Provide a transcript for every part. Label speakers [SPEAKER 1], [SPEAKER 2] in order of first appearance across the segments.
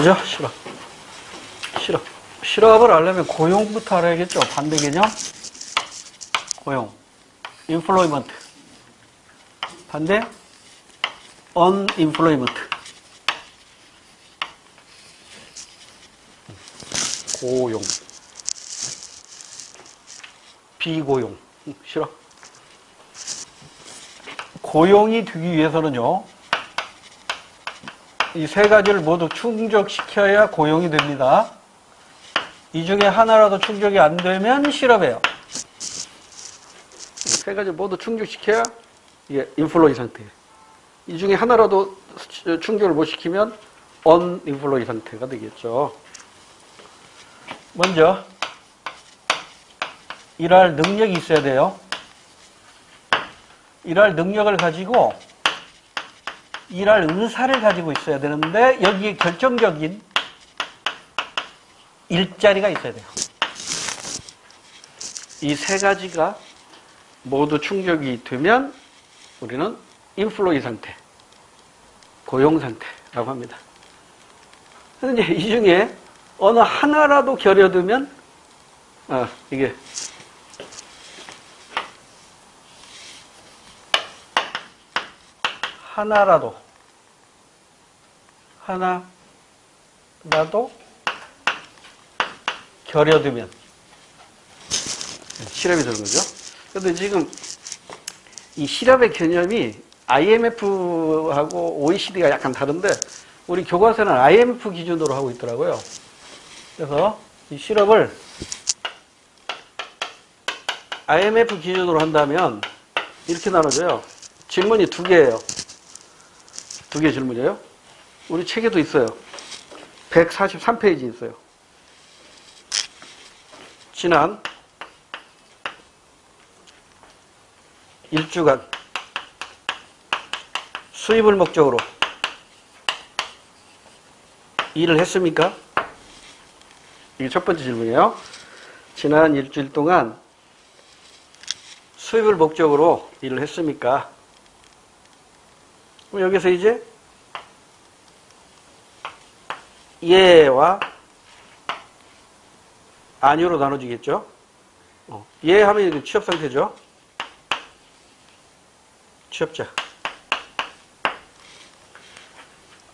[SPEAKER 1] 그죠? 실업을 하려면 고용부터 알아야겠죠? 반대 개념. 고용. employment. 반대 unemployment. 고용. 비고용. 싫어. 고용이 되기 위해서는요, 이 세 가지를 모두 충족시켜야 고용이 됩니다. 이 중에 하나라도 충족이 안 되면 실업이에요. 세 가지 모두 충족시켜야 이게 인플로이 상태예요. 이 중에 하나라도 충족을 못 시키면 언인플로이 상태가 되겠죠. 먼저 일할 능력이 있어야 돼요. 일할 능력을 가지고 일할 의사를 가지고 있어야 되는데 여기에 결정적인 일자리가 있어야 돼요. 이 세 가지가 모두 충족이 되면 우리는 인플로이 상태, 고용 상태라고 합니다. 그런데 이 중에 어느 하나라도 결여되면 이게 하나라도 결여되면 실업이 되는 거죠. 그런데 지금 이 실업의 개념이 IMF하고 OECD가 약간 다른데 우리 교과서는 IMF 기준으로 하고 있더라고요. 그래서 이 실업을 IMF 기준으로 한다면 이렇게 나눠져요. 질문이 두 개예요. 두 개 질문이에요. 우리 책에도 있어요. 143페이지 있어요. 지난 1주간 수입을 목적으로 일을 했습니까? 이게 첫 번째 질문이에요. 지난 일주일 동안 수입을 목적으로 일을 했습니까? 그럼 여기서 이제 예와 아니오로 나눠지겠죠? 예 하면 취업 상태죠? 취업자.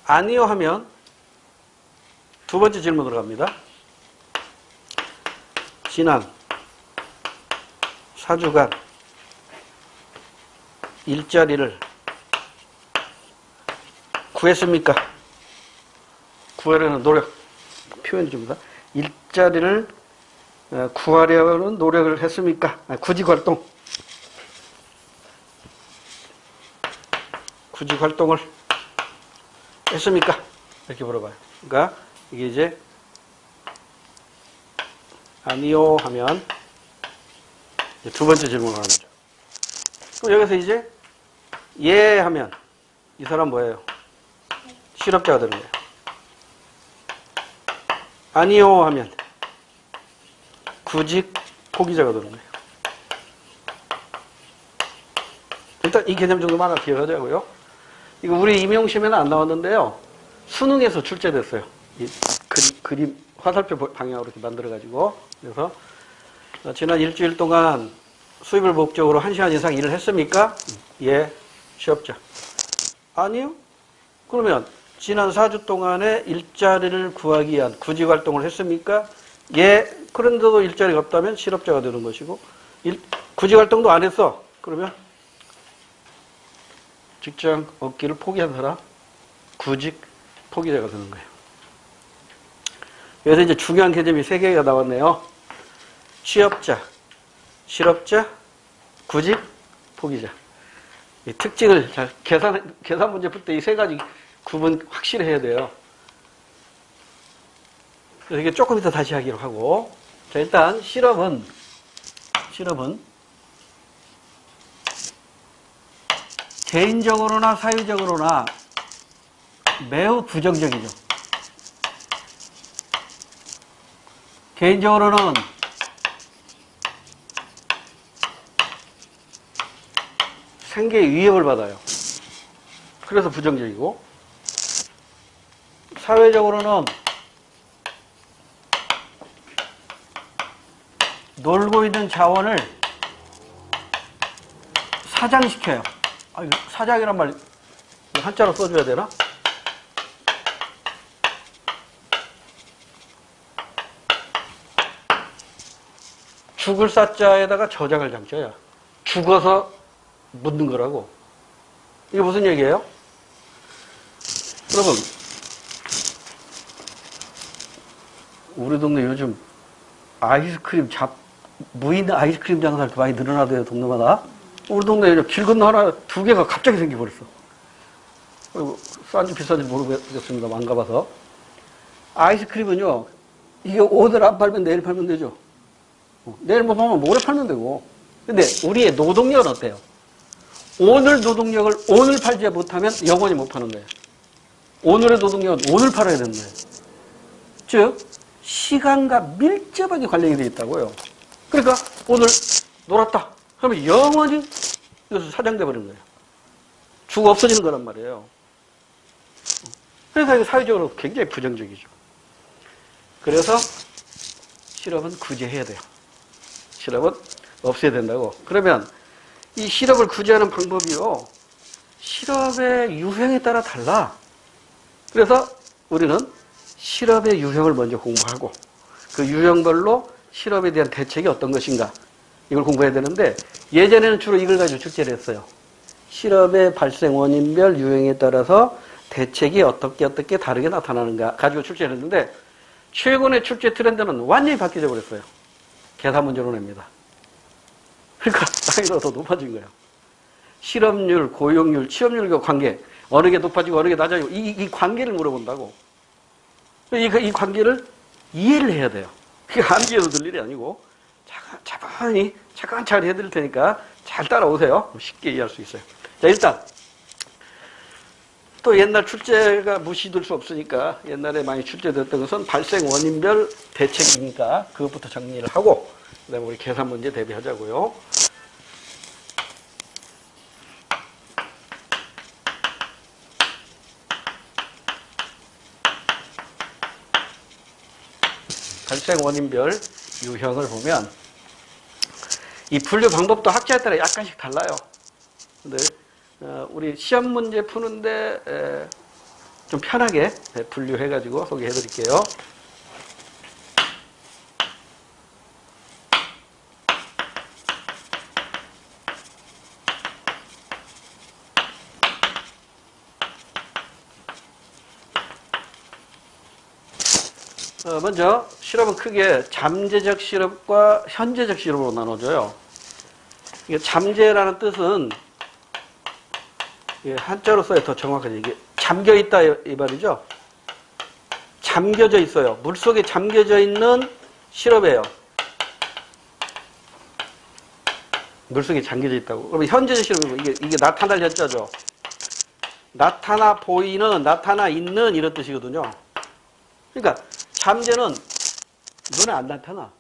[SPEAKER 1] 아니요 하면 두 번째 질문으로 갑니다. 지난 4주간 일자리를 구했습니까? 구하려는 노력, 표현이 줍니다. 일자리를 구하려는 노력을 했습니까? 구직활동. 구직활동을 했습니까? 이렇게 물어봐요. 그러니까 이게 이제 아니요 하면 이제 두 번째 질문을 하는 거죠. 그럼 여기서 이제 예 하면 이 사람 뭐예요? 실업자가 되는 거예요. 아니요 하면 구직 포기자가 되는 거예요. 일단 이 개념 정도만 하나 기억하자고요. 이거 우리 임용시험에는 안 나왔는데요. 수능에서 출제됐어요. 이 그림 화살표 방향으로 이렇게 만들어가지고. 그래서 지난 일주일 동안 수입을 목적으로 1시간 이상 일을 했습니까? 예, 취업자. 아니요? 그러면 지난 4주 동안에 일자리를 구하기 위한 구직활동을 했습니까? 예, 그런데도 일자리가 없다면 실업자가 되는 것이고, 구직활동도 안 했어. 그러면 직장 얻기를 포기한 사람, 구직 포기자가 되는 거예요. 그래서 이제 중요한 개념이 3개가 나왔네요. 취업자, 실업자, 구직 포기자. 이 특징을 잘 계산 문제 풀 때 이 3가지 구분 확실히 해야 돼요. 그래서 이게 조금 이따 다시 하기로 하고. 자, 일단 실업은 개인적으로나 사회적으로나 매우 부정적이죠. 개인적으로는 생계에 위협을 받아요. 그래서 부정적이고, 사회적으로는 놀고 있는 자원을 사장시켜요. 아, 이거 사장이란 말 한자로 써줘야 되나? 죽을 사자에다가 저장할 장자야. 죽어서 묻는 거라고. 이게 무슨 얘기예요? 여러분, 우리 동네 요즘 아이스크림 무인 아이스크림 장사를 많이 늘어나대요, 동네마다. 우리 동네에 길 건너 하나, 두 개가 갑자기 생겨버렸어. 싼지 비싼지 모르겠습니다. 안 가봐서. 아이스크림은요, 이게 오늘 안 팔면 내일 팔면 되죠. 내일 못 팔면 모레 팔면 되고. 근데 우리의 노동력은 어때요? 오늘 노동력을 오늘 팔지 못하면 영원히 못 파는 거예요. 오늘의 노동력은 오늘 팔아야 되는 거예요. 즉, 시간과 밀접하게 관련이 되어 있다고요. 그러니까 오늘 놀았다. 그러면 영원히 이것은 사장돼 버리는 거예요. 죽어 없어지는 거란 말이에요. 그래서 사회적으로 굉장히 부정적이죠. 그래서 실업은 구제해야 돼요. 실업은 없애야 된다고. 그러면 이 실업을 구제하는 방법이요. 실업의 유형에 따라 달라. 그래서 우리는 실업의 유형을 먼저 공부하고 그 유형별로 실업에 대한 대책이 어떤 것인가 이걸 공부해야 되는데 예전에는 주로 이걸 가지고 출제를 했어요. 실업의 발생 원인별 유형에 따라서 대책이 어떻게 다르게 나타나는가 가지고 출제를 했는데 최근의 출제 트렌드는 완전히 바뀌어 버렸어요. 계산 문제로 냅니다. 그러니까 난이도가 더 높아진 거예요. 실업률, 고용률, 취업률과 관계 어느 게 높아지고 어느 게 낮아지고 이 관계를 물어본다고. 이 관계를 이해를 해야 돼요. 그게 암기해서 들 일이 아니고 차근차근 해드릴 테니까 잘 따라오세요. 쉽게 이해할 수 있어요. 자, 일단 또 옛날 출제가 무시될 수 없으니까 옛날에 많이 출제됐던 것은 발생 원인별 대책이니까 그것부터 정리를 하고 그 다음에 우리 계산 문제 대비하자고요. 발생 원인별 유형을 보면 이 분류 방법도 학자에 따라 약간씩 달라요. 근데 우리 시험 문제 푸는데 좀 편하게 분류해가지고 소개해 드릴게요. 먼저 실업은 크게 잠재적 실업과 현재적 실업으로 나눠져요. 이게 잠재라는 뜻은 한자로 써야 더 정확하지. 이게 잠겨 있다 이 말이죠. 잠겨져 있어요. 물속에 잠겨져 있는 실업이에요. 물속에 잠겨져 있다고. 그러면 현재적 실업이고 이게 나타날 현자죠. 나타나 보이는, 나타나 있는 이런 뜻이거든요. 그러니까 잠재는 눈에 안 나타나.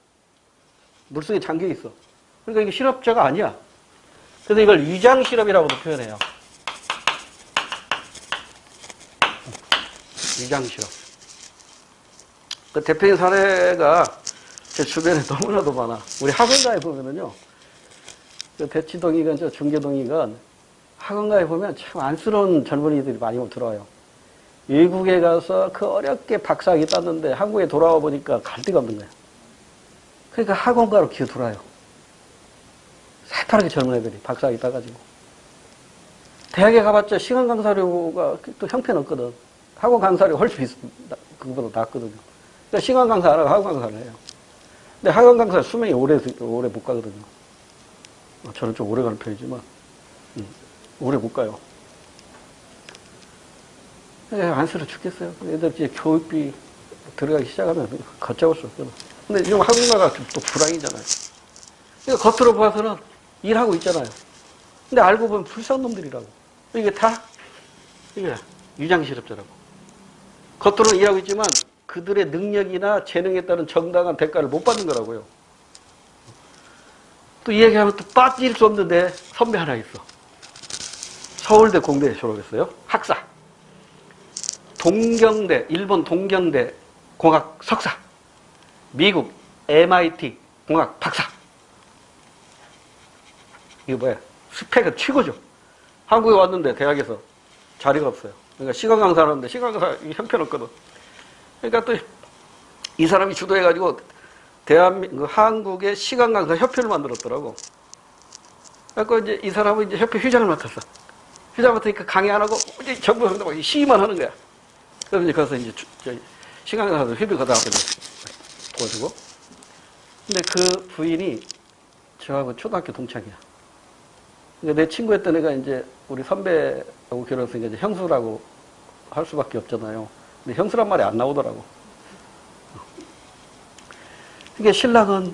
[SPEAKER 1] 물속에 잠겨 있어. 그러니까 이게 실업자가 아니야. 그래서 이걸 위장 실업이라고도 표현해요. 위장 실업. 그 대표적인 사례가 제 주변에 너무나도 많아. 우리 학원가에 보면은요. 그 대치동이건 저 중계동이건 학원가에 보면 참 안쓰러운 젊은이들이 많이 들어와요. 외국에 가서 그 어렵게 박사학위 땄는데 한국에 돌아와 보니까 갈 데가 없는 거예요. 그러니까 학원가로 기어들어와요. 새파랗게 젊은 애들이 박사학위 따가지고. 대학에 가봤자 시간 강사료가 또 형편없거든. 학원 강사료 훨씬 그거보다 낫거든요. 그러니까 시간 강사 안 하고 학원 강사를 해요. 근데 학원 강사 수명이 오래 못 가거든요. 저는 좀 오래 가는 편이지만, 오래 못 가요. 안쓰러워 죽겠어요. 애들 이제 교육비 들어가기 시작하면 걷잡을 수 없거든. 근데 이런 학원가가 또 불황이잖아요. 그러니까 겉으로 봐서는 일하고 있잖아요. 근데 알고 보면 불쌍한 놈들이라고. 이게 다, 이게 위장실업자라고. 겉으로는 일하고 있지만 그들의 능력이나 재능에 따른 정당한 대가를 못 받는 거라고요. 또 이 얘기하면 또 빠질 수 없는데 선배 하나 있어. 서울대 공대 졸업했어요. 학사. 동경대, 일본 동경대 공학 석사, 미국 MIT 공학 박사. 이게 뭐야? 스펙은 최고죠. 한국에 왔는데 대학에서 자리가 없어요. 그러니까 시간 강사를 하는데 시간 강사 형편없거든. 그러니까 또 이 사람이 주도해가지고 한국의 시간 강사 협회를 만들었더라고. 그래서 이제 이 사람은 이제 협회 회장을 맡았어. 회장 맡으니까 강의 안 하고 이제 정부 상담하고 시위만 하는 거야. 그래서 이제 가서 이제 시간 강사도 협의가 다 도와주고. 근데 그 부인이 저하고 초등학교 동창이야. 그러니까 내 친구였던 애가 이제 우리 선배하고 결혼해서 이제 형수라고 할 수밖에 없잖아요. 근데 형수란 말이 안 나오더라고. 그러니까 신랑은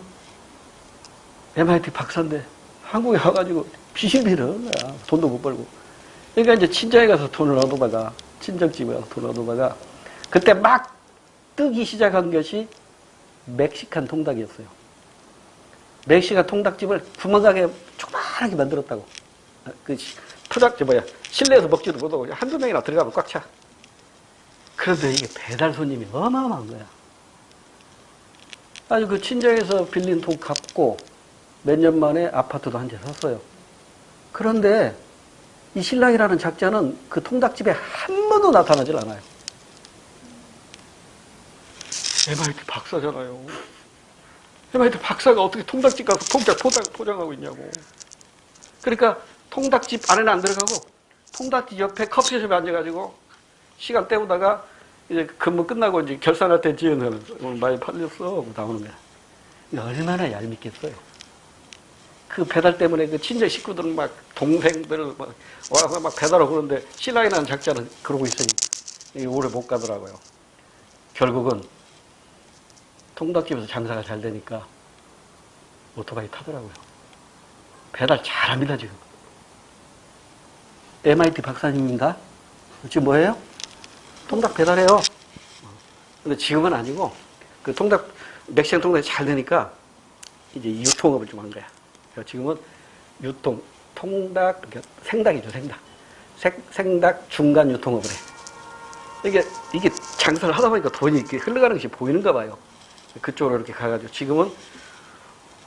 [SPEAKER 1] MIT 박사인데 한국에 와가지고 비실비를 하는 거야. 돈도 못 벌고. 그러니까 이제 친정에 가서 돈을 얻어다가, 친정집에 가서 돈을 얻어다가, 그때 막 뜨기 시작한 것이 멕시칸 통닭이었어요. 멕시칸 통닭집을 구멍가게 조그만하게 만들었다고. 그 실내에서 먹지도 못하고 한두 명이나 들어가면 꽉 차. 그런데 이게 배달 손님이 어마어마한 거야. 아주 그 친정에서 빌린 돈 갚고 몇 년 만에 아파트도 한 채 샀어요. 그런데 이 신랑이라는 작자는 그 통닭집에 한 번도 나타나질 않아요. MIT 박사잖아요. MIT 박사가 어떻게 통닭집 가서 통닭 포장하고 있냐고. 그러니까 통닭집 안에는 안 들어가고 통닭집 옆에 커피숍에 앉아가지고 시간 때우다가 이제 근무 끝나고 이제 결산할 때 지어내는 오늘 많이 팔렸어 나오는 거야. 얼마나 얄밉겠어요. 그 배달 때문에 그 친정 식구들은 막 동생들 막 와서 막 배달하고 그러는데 신랑이라는 작자는 그러고 있으니 오래 못 가더라고요. 결국은 통닭집에서 장사가 잘 되니까 오토바이 타더라고요. 배달 잘합니다 지금. MIT 박사님입니다. 지금 뭐예요? 통닭 배달해요. 근데 지금은 아니고 그 멕시칸 통닭이 잘 되니까 이제 유통업을 좀 한 거야. 지금은 통닭, 그러니까 생닭이죠, 생닭. 생닭 중간 유통업을 해. 이게 장사를 하다 보니까 돈이 이렇게 흘러가는 것이 보이는가 봐요. 그쪽으로 이렇게 가가지고 지금은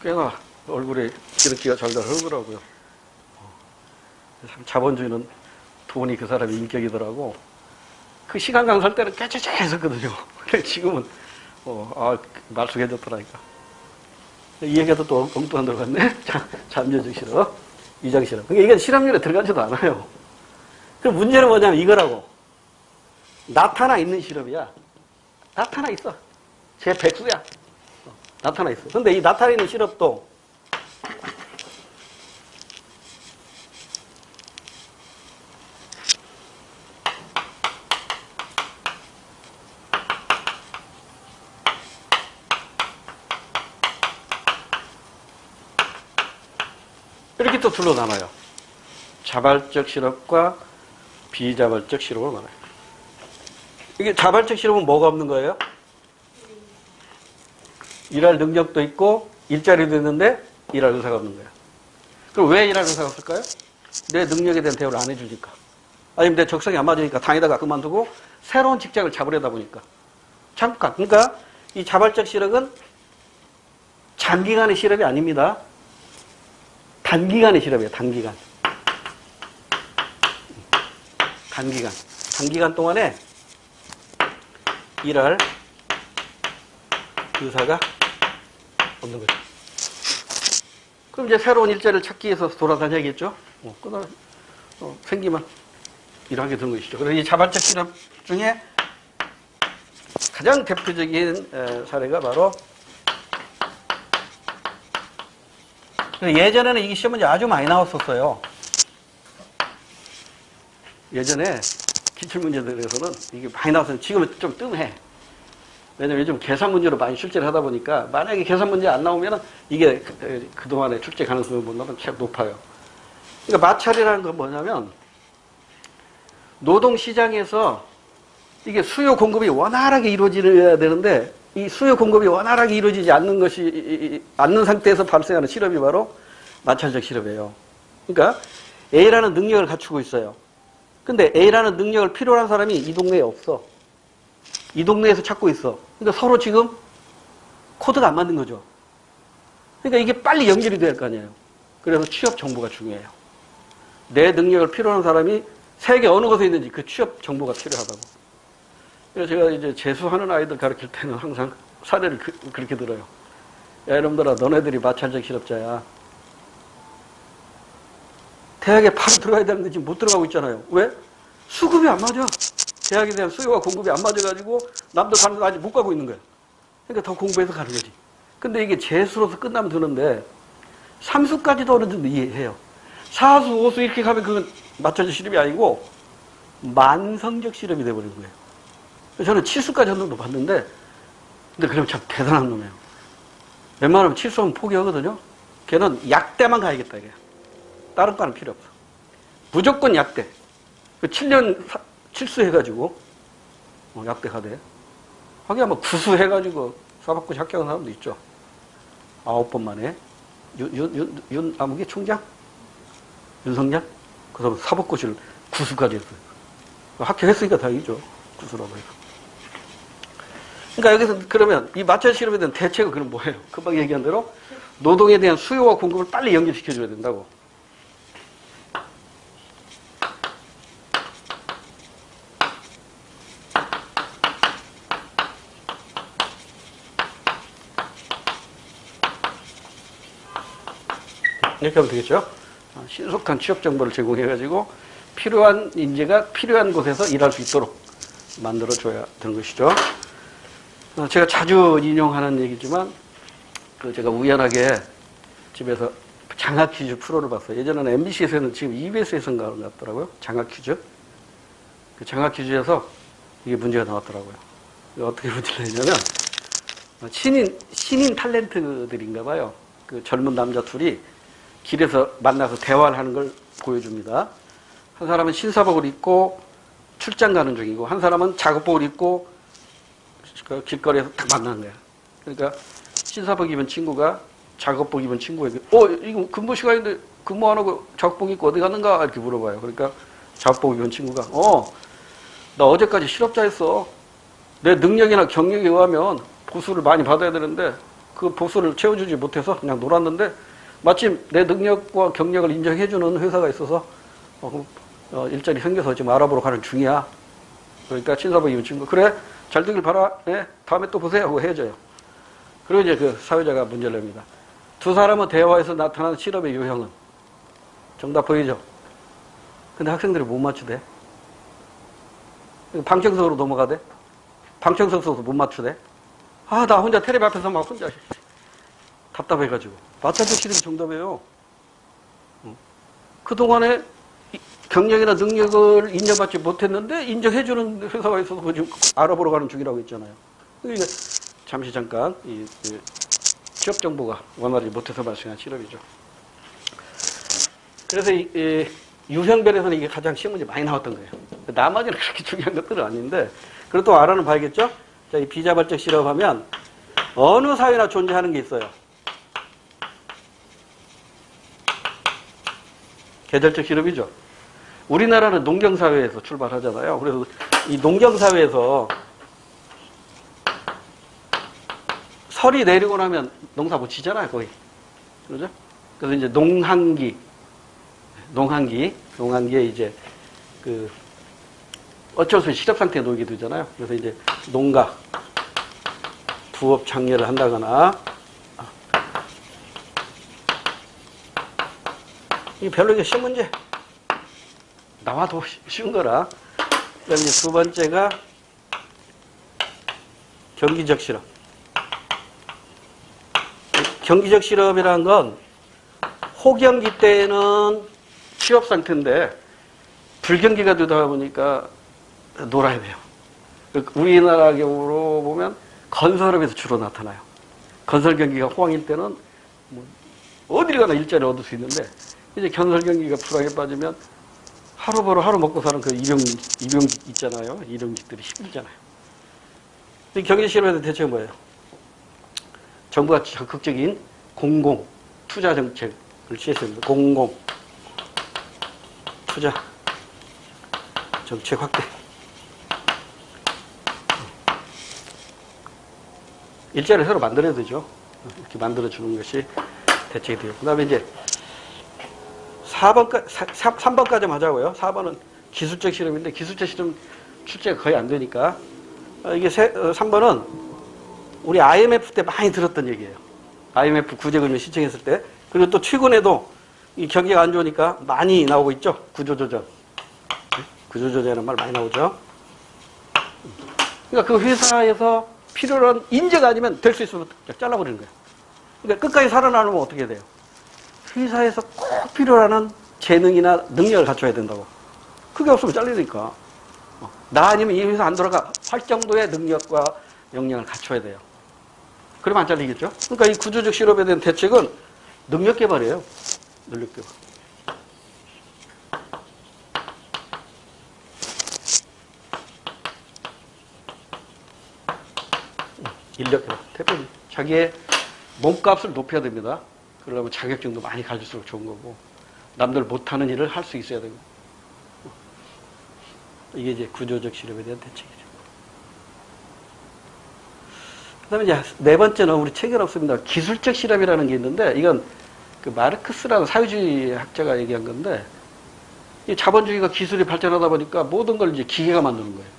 [SPEAKER 1] 꽤나 얼굴에 기름기가 잘잘 흐르더라고요. 참 자본주의는 돈이 그 사람의 인격이더라고. 그 시간 강사할 때는 깨끗이 했었거든요. 근데 지금은 말쑥해졌더라니까. 이 얘기가 또 엉뚱한 데로 갔네. 잠재적 실험, 위장 실험. 그러니까 이게 실험률에 들어가지도 않아요. 그 문제는 뭐냐면 이거라고. 나타나 있는 실험이야. 나타나 있어. 제 백수야. 나타나 있어. 근데 이 나타나 있는 실험도 이렇게 또 둘로 나눠요. 자발적 실험과 비자발적 실험으로 나눠요. 이게 자발적 실험은 뭐가 없는 거예요? 일할 능력도 있고 일자리도 있는데 일할 의사가 없는 거예요. 그럼 왜 일할 의사가 없을까요? 내 능력에 대한 대우를 안 해주니까. 아니면 내 적성이 안 맞으니까 다니다가 그만두고 새로운 직장을 잡으려다 보니까. 잠깐. 그러니까 이 자발적 실험은 장기간의 실험이 아닙니다. 단기간의 실험이에요. 단기간. 단기간 동안에 일할 의사가 없는 거죠. 그럼 이제 새로운 일자리를 찾기 위해서 돌아다녀야겠죠. 생기면 일하게 되는 것이죠. 그래서 이 자발적 실험 중에 가장 대표적인 사례가 바로 예전에는 이 시험은 아주 많이 나왔었어요. 예전에 기출문제들에서는 이게 많이 나왔어요. 지금은 좀 뜸해. 왜냐면 요즘 계산 문제로 많이 출제를 하다 보니까 만약에 계산 문제 안 나오면은 이게 그동안의 출제 가능성을 본다면 참 높아요. 그러니까 마찰이라는 건 뭐냐면 노동시장에서 이게 수요 공급이 원활하게 이루어져야 되는데 이 수요 공급이 원활하게 이루어지지 않는 상태에서 발생하는 실험이 바로 마찰적 실험이에요. 그러니까 A라는 능력을 갖추고 있어요. 근데 A라는 능력을 필요로 한 사람이 이 동네에 없어. 이 동네에서 찾고 있어. 그러니까 서로 지금 코드가 안 맞는 거죠. 그러니까 이게 빨리 연결이 될 거 아니에요. 그래서 취업 정보가 중요해요. 내 능력을 필요로 하는 사람이 세계 어느 곳에 있는지 그 취업 정보가 필요하다고. 그래서 제가 이제 재수하는 아이들 가르칠 때는 항상 사례를 그렇게 들어요. 야, 이놈들아, 너네들이 마찰적 실업자야. 대학에 바로 들어가야 되는데 지금 못 들어가고 있잖아요. 왜? 수급이 안 맞아. 대학에 대한 수요와 공급이 안 맞아가지고 남들 가는 데 아직 못 가고 있는 거야. 그러니까 더 공부해서 가는 거지. 근데 이게 재수로서 끝나면 되는데 3수까지도 어느 정도 이해해요. 4수, 5수 이렇게 가면 그건 맞춰질 실험이 아니고 만성적 실험이 돼버리는 거예요. 저는 7수까지 한 놈도 봤는데 근데 그러면 참 대단한 놈이에요. 웬만하면 7수하면 포기하거든요. 걔는 약대만 가야겠다 이게. 다른 과는 필요 없어. 무조건 약대. 7년 7수 해가지고 약대 가대. 하긴 아마 9수 해가지고 사법고시 합격한 사람도 있죠. 9번 만에. 아무개 총장? 윤석열? 그 사람 사법고시를 9수까지 했어요. 합격했으니까 다행이죠. 9수라고 해서. 그러니까 여기서 그러면 이 마찰 실험에 대한 대책은 그럼 뭐예요? 금방 얘기한 대로 노동에 대한 수요와 공급을 빨리 연결시켜줘야 된다고. 이렇게 하면 되겠죠? 신속한 취업 정보를 제공해가지고 필요한 인재가 필요한 곳에서 일할 수 있도록 만들어줘야 되는 것이죠. 제가 자주 인용하는 얘기지만 제가 우연하게 집에서 장학 퀴즈 프로를 봤어요. 예전에는 MBC에서는 지금 EBS에서인가 나왔더라고요. 장학 퀴즈. 그 장학 퀴즈에서 이게 문제가 나왔더라고요. 어떻게 문제를 내냐면 신인 탤런트들인가 봐요. 그 젊은 남자 둘이 길에서 만나서 대화를 하는 걸 보여줍니다. 한 사람은 신사복을 입고 출장 가는 중이고 한 사람은 작업복을 입고 그 길거리에서 딱 만나는 거야. 그러니까 신사복 입은 친구가 작업복 입은 친구에게 이거 근무 시간인데 근무 안 하고 작업복 입고 어디 갔는가 이렇게 물어봐요. 그러니까 작업복 입은 친구가 나 어제까지 실업자였어. 내 능력이나 경력에 의하면 보수를 많이 받아야 되는데 그 보수를 채워주지 못해서 그냥 놀았는데 마침 내 능력과 경력을 인정해주는 회사가 있어서 일자리 생겨서 지금 알아보러 가는 중이야. 그러니까 신사복 입은 친구 그래 잘 되길 바라. 네, 다음에 또 보세요 하고 헤어져요. 그리고 이제 그 사회자가 문제를 냅니다. 두 사람은 대화에서 나타나는 실험의 유형은 정답 보이죠? 근데 학생들이 못 맞추대. 방청석으로 넘어가대. 방청석에서 못 맞추대. 나 혼자 텔레비 앞에서 막 혼자 답답해가지고. 마찰적 실험이 정답이에요. 그동안에 경력이나 능력을 인정받지 못했는데 인정해주는 회사가 있어서 지금 알아보러 가는 중이라고 했잖아요. 그러니까 잠시 잠깐 이 취업 정보가 원활하지 못해서 발생한 실험이죠. 그래서 이 유형별에서는 이게 가장 시험 문제 많이 나왔던 거예요. 나머지는 그렇게 중요한 것들은 아닌데 그래도 또 알아는 봐야겠죠. 자, 이 비자발적 실험하면 어느 사회나 존재하는 게 있어요. 계절적 실험이죠. 우리나라는 농경사회에서 출발하잖아요. 그래서 이 농경사회에서 설이 내리고 나면 농사 못 치잖아요, 거의. 그러죠? 그래서 이제 농한기에 이제 어쩔 수 없이 실업 상태에 놓이게 되잖아요. 그래서 이제 농가, 부업 장려를 한다거나, 이게 별로 이게 시험 문제. 나와도 쉬운 거라. 그 다음에 두 번째가 경기적 실험. 경기적 실험이라는 건 호경기 때는 취업 상태인데 불경기가 되다 보니까 놀아야 돼요. 우리나라 경우로 보면 건설업에서 주로 나타나요. 건설 경기가 호황일 때는 뭐 어딜 가나 일자리를 얻을 수 있는데 이제 건설 경기가 불황에 빠지면 하루 벌어 하루 먹고 사는 그 일용직 있잖아요. 일용직들이 힘들잖아요. 이 경제 실험에서 대책은 뭐예요? 정부가 적극적인 공공 투자 정책을 취했습니다. 공공 투자. 정책 확대. 일자리를 새로 만들어야 되죠. 이렇게 만들어주는 것이 대책이 돼요. 그 다음에 이제 3번까지 하자고요. 4번은 기술적 실험인데 기술적 실험 출제가 거의 안 되니까. 이게 3번은 우리 IMF 때 많이 들었던 얘기예요. IMF 구제금융 신청했을 때. 그리고 또 최근에도 이 경기가 안 좋으니까 많이 나오고 있죠. 구조조정. 구조조정이라는 말 많이 나오죠. 그러니까 그 회사에서 필요로 한 인재가 아니면 될 수 있으면 잘라버리는 거예요. 그러니까 끝까지 살아나려면 어떻게 돼요? 회사에서 꼭 필요로 하는 재능이나 능력을 갖춰야 된다고. 그게 없으면 잘리니까. 나 아니면 이 회사 안 돌아가 할 정도의 능력과 역량을 갖춰야 돼요. 그러면 안 잘리겠죠? 그러니까 이 구조적 실업에 대한 대책은 능력 개발이에요. 능력 개발. 인력 개발. 대표님, 자기의 몸값을 높여야 됩니다. 그러려면 자격증도 많이 가질수록 좋은 거고, 남들 못하는 일을 할 수 있어야 되고. 이게 이제 구조적 실업에 대한 대책이죠. 그 다음에 이제 네 번째는 우리 책에는 없습니다. 기술적 실업이라는 게 있는데, 이건 그 마르크스라는 사회주의 학자가 얘기한 건데, 이 자본주의가 기술이 발전하다 보니까 모든 걸 이제 기계가 만드는 거예요.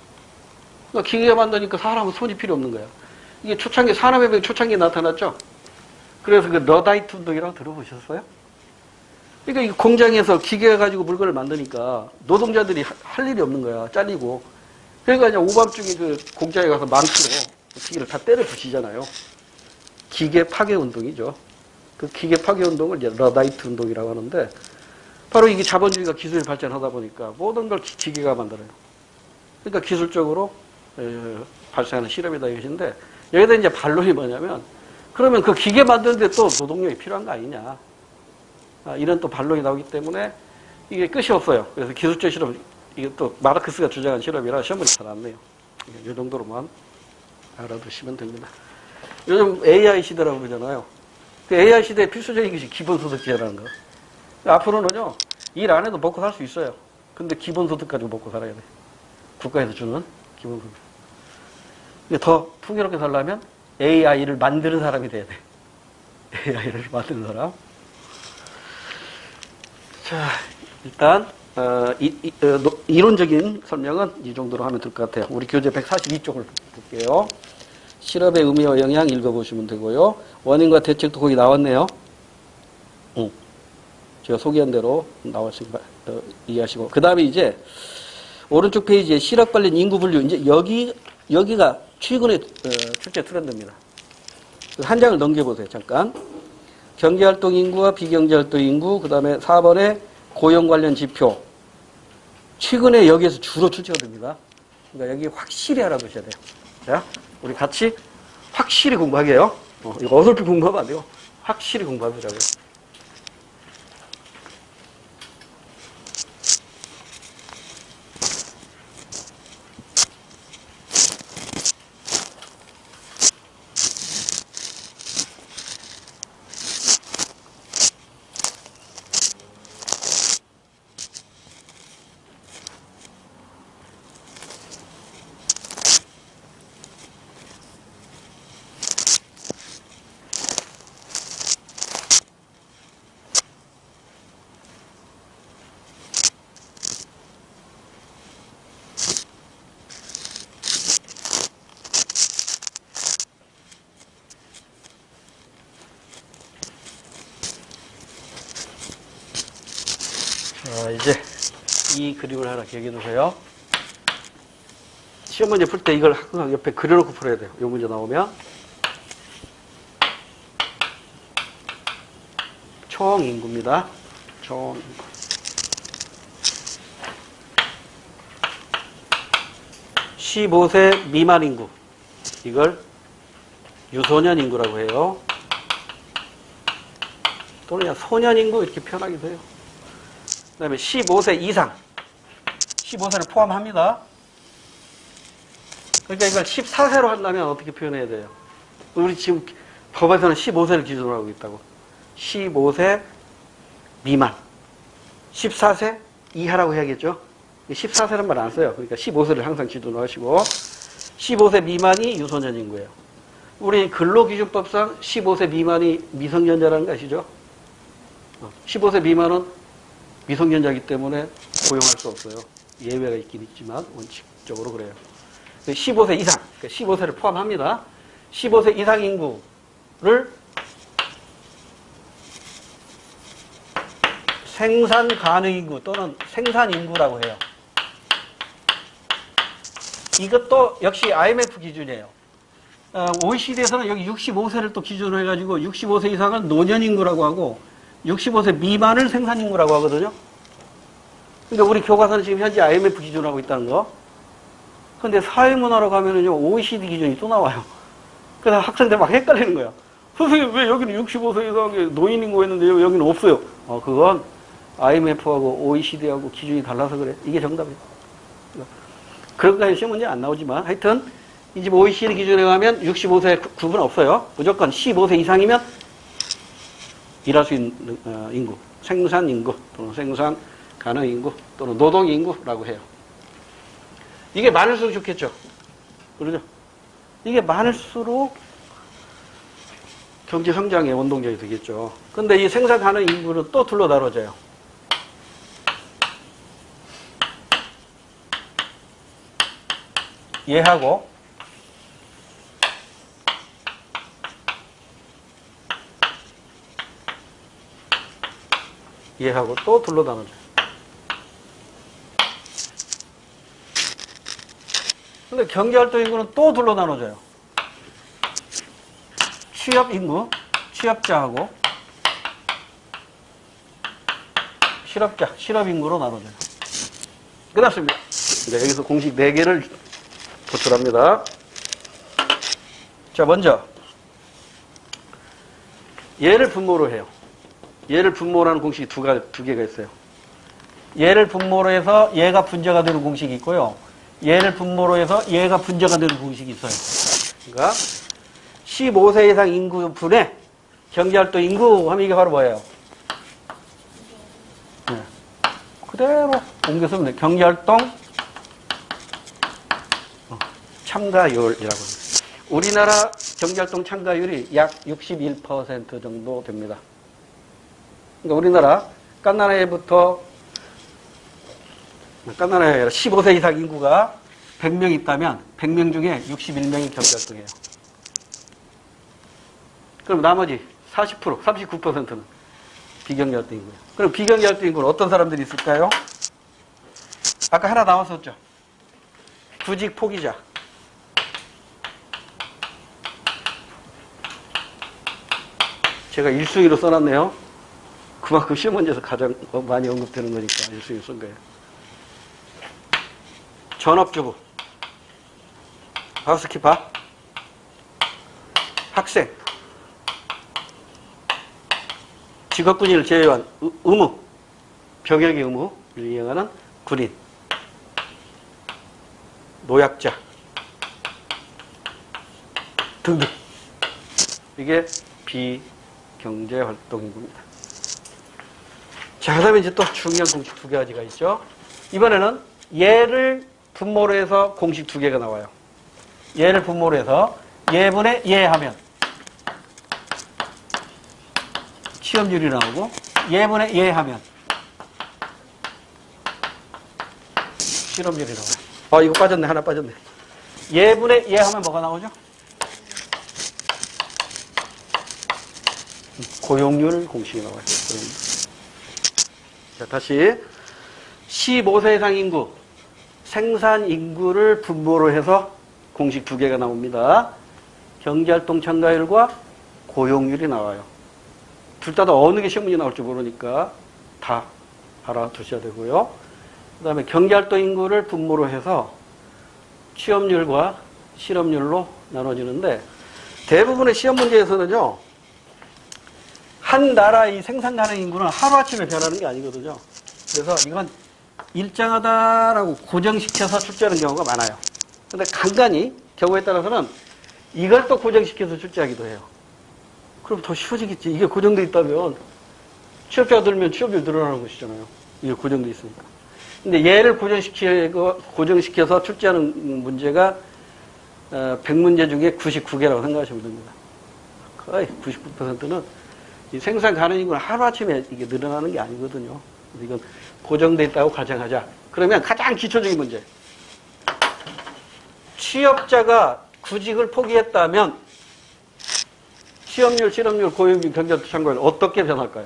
[SPEAKER 1] 그러니까 기계가 만드니까 사람은 손이 필요 없는 거예요. 이게 초창기, 산업혁명 초창기에 나타났죠? 그래서 그 러다이트 운동이라고 들어보셨어요? 그러니까 이 공장에서 기계 가지고 물건을 만드니까 노동자들이 할 일이 없는 거야. 잘리고. 그러니까 이제 오밤중에 그 공장에 가서 망치로 기계를 다 때려 부시잖아요. 기계 파괴 운동이죠. 그 기계 파괴 운동을 이제 러다이트 운동이라고 하는데, 바로 이게 자본주의가 기술이 발전하다 보니까 모든 걸 기계가 만들어요. 그러니까 기술적으로 발생하는 실험이다 이것인데, 여기다 이제 반론이 뭐냐면, 그러면 그 기계 만드는데 또 노동력이 필요한 거 아니냐. 이런 또 반론이 나오기 때문에 이게 끝이 없어요. 그래서 기술적 실험, 이게 또 마르크스가 주장한 실험이라 시험을 잘 안 내요. 이 정도로만 알아두시면 됩니다. 요즘 AI 시대라고 그러잖아요. 그 AI 시대의 필수적인 것이 기본소득제라는 거. 앞으로는요, 일 안 해도 먹고 살 수 있어요. 근데 기본소득 가지고 먹고 살아야 돼. 국가에서 주는 기본소득. 근데 더 풍요롭게 살려면 AI를 만드는 사람이 돼야 돼. AI를 만드는 사람. 자, 일단 이론적인 설명은 이 정도로 하면 될 것 같아요. 우리 교재 142쪽을 볼게요. 실업의 의미와 영향 읽어보시면 되고요. 원인과 대책도 거기 나왔네요. 제가 소개한 대로 나왔으니까 이해하시고. 그 다음에 이제 오른쪽 페이지에 실업 관련 인구 분류. 이제 여기가 최근에 출제 트렌드입니다. 한 장을 넘겨보세요. 잠깐. 경제활동 인구와 비경제활동 인구, 그 다음에 4번에 고용 관련 지표. 최근에 여기에서 주로 출제가 됩니다. 그러니까 여기 확실히 알아두셔야 돼요. 자, 우리 같이 확실히 공부하게요. 이거 어설프 공부하면 안 돼요. 확실히 공부하자고요. 자, 이제 이 그림을 하나 기억해 두세요. 시험 문제 풀 때 이걸 항상 옆에 그려놓고 풀어야 돼요. 이 문제 나오면. 총 인구입니다. 총 인구. 15세 미만 인구. 이걸 유소년 인구라고 해요. 또는 그냥 소년 인구 이렇게 표현하기도 해요. 그 다음에 15세 이상. 15세를 포함합니다. 그러니까 이걸 14세로 한다면 어떻게 표현해야 돼요? 우리 지금 법에서는 15세를 기준으로 하고 있다고. 15세 미만. 14세 이하라고 해야겠죠? 14세란 말 안 써요. 그러니까 15세를 항상 기준으로 하시고 15세 미만이 유소년 인구예요. 우리 근로기준법상 15세 미만이 미성년자라는 거 아시죠? 15세 미만은 미성년자이기 때문에 고용할 수 없어요. 예외가 있긴 있지만 원칙적으로 그래요. 15세 이상, 15세를 포함합니다. 15세 이상 인구를 생산 가능 인구 또는 생산 인구라고 해요. 이것도 역시 IMF 기준이에요. OECD에서는 여기 65세를 또 기준으로 해가지고 65세 이상을 노년 인구라고 하고 65세 미만을 생산 인구라고 하거든요. 그러니까 우리 교과서는 지금 현재 IMF 기준으로 하고 있다는 거. 근데 사회문화로 가면은요, OECD 기준이 또 나와요. 그래서 학생들 막 헷갈리는 거야. 선생님, 왜 여기는 65세 이상의 노인 인구 했는데 여기는 없어요? 그건 IMF하고 OECD하고 기준이 달라서 그래. 이게 정답이에요. 그런까지 시험 문제 안 나오지만 하여튼 이 집 OECD 기준에 가면 65세 구분 없어요. 무조건 15세 이상이면 일할 수 있는 인구, 생산 인구 또는 생산 가능 인구 또는 노동 인구라고 해요. 이게 많을수록 좋겠죠. 그러죠? 이게 많을수록 경제 성장의 원동력이 되겠죠. 근데 이 생산 가능 인구는 또 둘로 나눠져요. 얘하고 얘하고 또 둘로 나눠져요. 근데 경제활동 인구는 또 둘로 나눠져요. 취업 인구, 취업자하고 실업자, 실업 인구로 나눠져요. 끝났습니다. 네, 여기서 공식 4개를 도출합니다. 자, 먼저 얘를 분모로 해요. 얘를 분모로 하는 공식이 두 개가 있어요. 얘를 분모로 해서 얘가 분자가 되는 공식이 있고요. 얘를 분모로 해서 얘가 분자가 되는 공식이 있어요. 그러니까 15세 이상 인구 분의 경제활동 인구 하면 이게 바로 뭐예요? 네. 그대로 옮겨 쓰면 돼요. 경제활동 참가율이라고 합니다. 우리나라 경제활동 참가율이 약 61% 정도 됩니다. 그러니까 우리나라 깐나라에부터 깐나라에 아니라 15세 이상 인구가 100명 있다면 100명 중에 61명이 경제활동해요. 그럼 나머지 40%, 39%는 비경제활동 인구예요. 그럼 비경제활동 인구는 어떤 사람들이 있을까요? 아까 하나 나왔었죠. 구직 포기자. 제가 1순위로 써놨네요. 그만큼 시험 문제에서 가장 많이 언급되는 거니까 1순위 쓴 거예요. 전업주부, 하우스키퍼, 학생, 직업군인을 제외한 의무, 병역의 의무를 이행하는 군인, 노약자 등등. 이게 비경제활동인구입니다. 자, 그 다음에 이제 또 중요한 공식 2가지가 있죠. 이번에는 얘를 분모로 해서 공식 2개가 나와요. 얘를 분모로 해서 얘분의 얘 하면 취업률이 나오고 얘분의 얘 하면 실업률이 나와요. 이거 빠졌네. 하나 빠졌네. 얘분의 얘 하면 뭐가 나오죠? 고용률 공식이 나와요. 자, 다시 15세 이상 인구, 생산 인구를 분모로 해서 공식 2개가 나옵니다. 경제활동 참가율과 고용률이 나와요. 둘 다 어느 게 시험 문제 나올지 모르니까 다 알아두셔야 되고요. 그 다음에 경제활동 인구를 분모로 해서 취업률과 실업률로 나눠지는데 대부분의 시험 문제에서는요. 한 나라의 생산 가능 인구는 하루아침에 변하는 게 아니거든요. 그래서 이건 일정하다라고 고정시켜서 출제하는 경우가 많아요. 근데 간간히 경우에 따라서는 이걸 또 고정시켜서 출제하기도 해요. 그럼 더 쉬워지겠지. 이게 고정되어 있다면 취업자가 늘면 취업률 늘어나는 것이잖아요. 이게 고정되어 있으니까. 근데 얘를 고정시켜서 출제하는 문제가 100문제 중에 99개라고 생각하시면 됩니다. 거의 99%는 이 생산 가능 인구는 하루아침에 이게 늘어나는 게 아니거든요. 이건 고정돼 있다고 가정하자. 그러면 가장 기초적인 문제. 취업자가 구직을 포기했다면 취업률, 실업률, 고용률, 경제활동 참가율 어떻게 변할까요?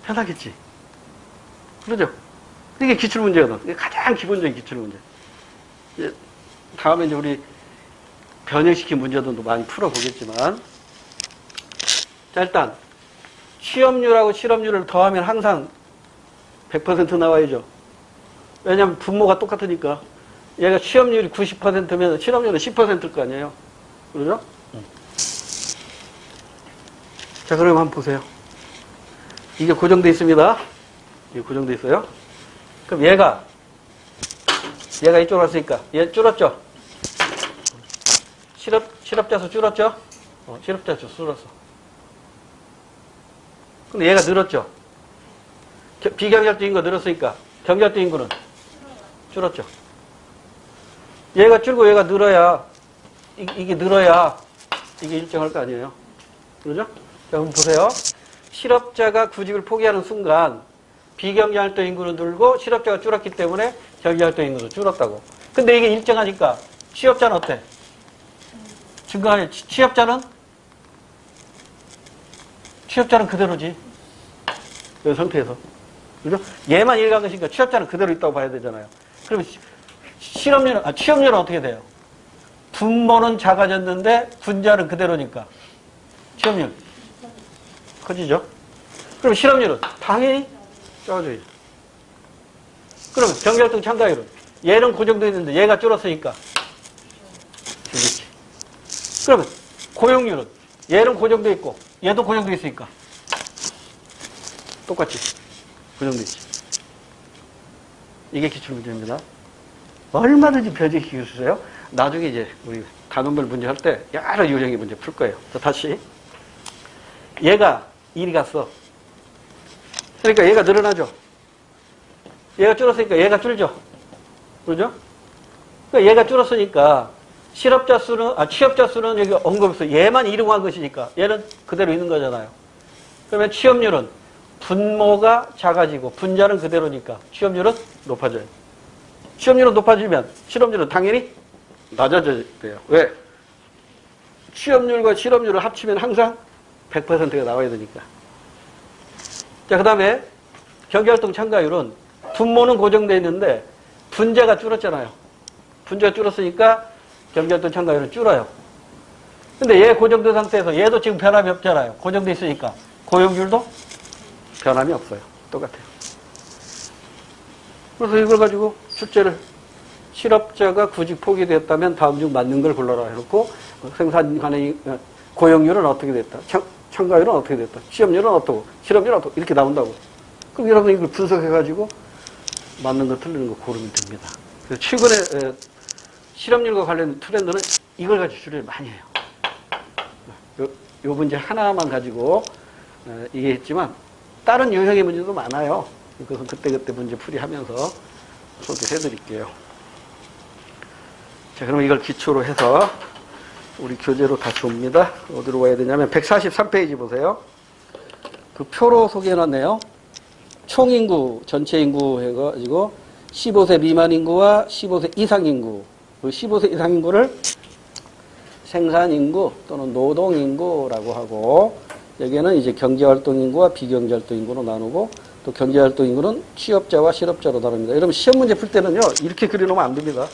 [SPEAKER 1] 변하겠지. 그러죠? 이게 기출문제거든. 이게 가장 기본적인 기출문제. 다음에 이제 우리 변형시킨 문제들도 많이 풀어보겠지만, 자, 일단, 취업률하고 실업률을 더하면 항상 100% 나와야죠. 왜냐면 분모가 똑같으니까. 얘가 취업률이 90%면 실업률은 10%일 거 아니에요. 그러죠? 자, 그럼 한번 보세요. 이게 고정되어 있습니다. 이게 고정되어 있어요. 그럼 얘가 이쪽으로 왔으니까 얘 줄었죠? 실업자 수 줄었죠? 실업자 수 줄었어. 근데 얘가 늘었죠? 비경제활동 인구가 늘었으니까 경제활동 인구는 줄었죠? 얘가 줄고 얘가 늘어야 이게 늘어야 이게 일정할 거 아니에요? 그러죠? 자, 그럼 보세요. 실업자가 구직을 포기하는 순간 비경제활동 인구는 늘고 실업자가 줄었기 때문에 경제활동 인구도 줄었다고. 근데 이게 일정하니까 취업자는 어때? 증가하네. 취업자는 그대로지. 이 상태에서. 그죠? 얘만 일간 것이니까 취업자는 그대로 있다고 봐야 되잖아요. 그러면 취업률은 어떻게 돼요? 분모는 작아졌는데 분자는 그대로니까. 취업률. 커지죠? 그럼 실업률은 당연히 적어져요. 그러면 경제활동 참가율은 얘는 고정되어 있는데 얘가 줄었으니까 줄겠지. 그러면 고용률은 얘는 고정되어 있고 얘도 고정되어 있으니까 똑같이 고정되어 있지. 이게 기출문제입니다. 얼마든지 변제시켜 주세요. 나중에 이제 우리 단원별 문제 할 때 여러 유형의 문제 풀 거예요. 자, 다시 얘가 1이 갔어. 그러니까 얘가 늘어나죠. 얘가 줄었으니까 얘가 줄죠. 그러죠? 그러니까 얘가 줄었으니까 취업자 수는 여기 언급했어. 얘만 이루고 한 것이니까 얘는 그대로 있는 거잖아요. 그러면 취업률은 분모가 작아지고 분자는 그대로니까 취업률은 높아져요. 취업률은 높아지면 실업률은 당연히 낮아져야 돼요. 왜? 취업률과 실업률을 합치면 항상 100%가 나와야 되니까. 자, 그 다음에 경제활동 참가율은 분모는 고정되어 있는데 분자가 줄었잖아요. 분자가 줄었으니까 경제활동 참가율은 줄어요. 근데 얘 고정된 상태에서 얘도 지금 변함이 없잖아요. 고정되어 있으니까 고용률도 변함이 없어요. 똑같아요. 그래서 이걸 가지고 출제를 실업자가 구직 포기됐다면 다음 중 맞는 걸 골라라 해놓고 생산 간의 고용률은 어떻게 됐다. 참가율은 어떻게 됐다. 취업률은 어떻고 실업률은 어떻고 이렇게 나온다고. 그럼 여러분 이걸 분석해가지고 맞는 거 틀리는 거 고르면 됩니다. 그래서 최근에 실업률과 관련 트렌드는 이걸 가지고 추리를 많이 해요. 요 문제 하나만 가지고 얘기했지만 다른 유형의 문제도 많아요. 그것은 그때그때 문제 풀이하면서 소개해 드릴게요. 자, 그럼 이걸 기초로 해서 우리 교재로 다시 옵니다. 어디로 와야 되냐면 143페이지 보세요. 그 표로 소개해놨네요. 총인구, 전체 인구 해가지고 15세 미만 인구와 15세 이상 인구, 그 15세 이상 인구를 생산인구 또는 노동인구라고 하고 여기에는 이제 경제활동인구와 비경제활동인구로 나누고 또 경제활동인구는 취업자와 실업자로 나눕니다. 여러분 시험 문제 풀 때는요 이렇게 그려놓으면 안 됩니다.